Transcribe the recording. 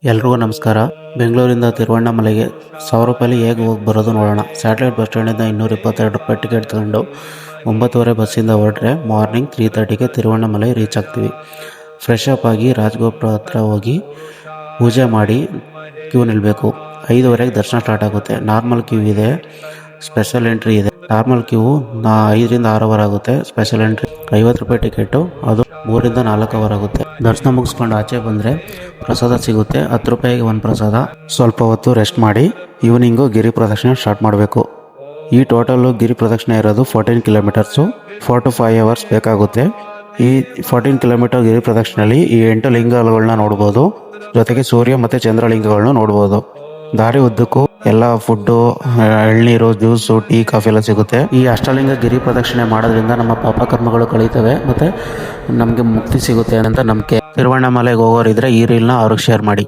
ಎಲ್ರಿಗೂ ನಮಸ್ಕಾರ. ಬೆಂಗಳೂರಿಂದ ತಿರುವಣ್ಣಾಮಲೆಗೆ 1000 ರೂಪಾಯಲ್ಲಿ ಹೇಗೆ ಹೋಗಿ ಬರೋದು ನೋಡೋಣ. ಸ್ಯಾಟಲೈಟ್ ಬಸ್ ಸ್ಟ್ಯಾಂಡಿಂದ 222 ರೂಪಾಯಿ ಟಿಕೆಟ್ ತಗೊಂಡು 9:30 ಬಸ್ಸಿಂದ ಹೊರಟ್ರೆ ಮಾರ್ನಿಂಗ್ 3:30ಗೆ ತಿರುವಣ್ಣಾಮಲೆ ರೀಚ್ ಆಗ್ತೀವಿ. ಫ್ರೆಶ್ ಅಪ್ ಆಗಿ ರಾಜಗೋಪುರ ಹತ್ರ ಹೋಗಿ ಪೂಜೆ ಮಾಡಿ ಕ್ಯೂ ನಿಲ್ಲಬೇಕು. 5:30ಗೆ ದರ್ಶನ ಸ್ಟಾರ್ಟ್ ಆಗುತ್ತೆ. ನಾರ್ಮಲ್ ಕ್ಯೂ ಇದೆ, ಸ್ಪೆಷಲ್ ಎಂಟ್ರಿ ಇದೆ. ನಾರ್ಮಲ್ ಕ್ಯೂ 5ರಿಂದ 6 ಅವರ್ ಆಗುತ್ತೆ. ಸ್ಪೆಷಲ್ ಎಂಟ್ರಿ 50 ರೂಪಾಯಿ ಟಿಕೆಟು, ಅದು 3ರಿಂದ 4 ಅವರ್ ಆಗುತ್ತೆ. ದರ್ಶನ ಮುಗಿಸ್ಕೊಂಡು ಆಚೆ ಬಂದರೆ ಪ್ರಸಾದ ಸಿಗುತ್ತೆ. 10 ರೂಪಾಯಿಗೆ ಒಂದು ಪ್ರಸಾದ. ಸ್ವಲ್ಪ ಹೊತ್ತು ರೆಸ್ಟ್ ಮಾಡಿ ಈವ್ನಿಂಗು ಗಿರಿ ಪ್ರದಕ್ಷಿಣೆ ಸ್ಟಾರ್ಟ್ ಮಾಡಬೇಕು. ಈ ಟೋಟಲ್ಲು ಗಿರಿ ಪ್ರದಕ್ಷಿಣೆ ಇರೋದು 14 ಕಿಲೋಮೀಟರ್ಸು. 4 to 5 ಅವರ್ಸ್ ಬೇಕಾಗುತ್ತೆ. ಈ 14 ಕಿಲೋಮೀಟರ್ ಗಿರಿ ಪ್ರದಕ್ಷಿಣೆಯಲ್ಲಿ ಈ 8 ಲಿಂಗಗಳನ್ನ ನೋಡ್ಬೋದು. ಜೊತೆಗೆ ಸೂರ್ಯ ಮತ್ತು ಚಂದ್ರಲಿಂಗಗಳನ್ನ ನೋಡ್ಬೋದು. ದಾರಿ ಉದ್ದಕ್ಕೂ ಎಲ್ಲ ಫುಡ್ಡು, ಎಳ್ನೀರು, ಜ್ಯೂಸು, ಟೀ, ಕಾಫಿ ಎಲ್ಲ ಸಿಗುತ್ತೆ. ಈ ಅಷ್ಟಲಿಂಗ ಗಿರಿ ಪ್ರದಕ್ಷಿಣೆ ಮಾಡೋದ್ರಿಂದ ನಮ್ಮ ಪಾಪ ಕರ್ಮಗಳು ಕಳೀತವೆ ಮತ್ತು ನಮಗೆ ಮುಕ್ತಿ ಸಿಗುತ್ತೆ ಅಂತ ನಂಬಿಕೆ. ತಿರುವಣ್ಣಾಮಲೆಗೆ ಹೋಗೋರಿದ್ರೆ ಈ ರೀಲ್ನ ಅವ್ರಿಗೆ ಶೇರ್ ಮಾಡಿ.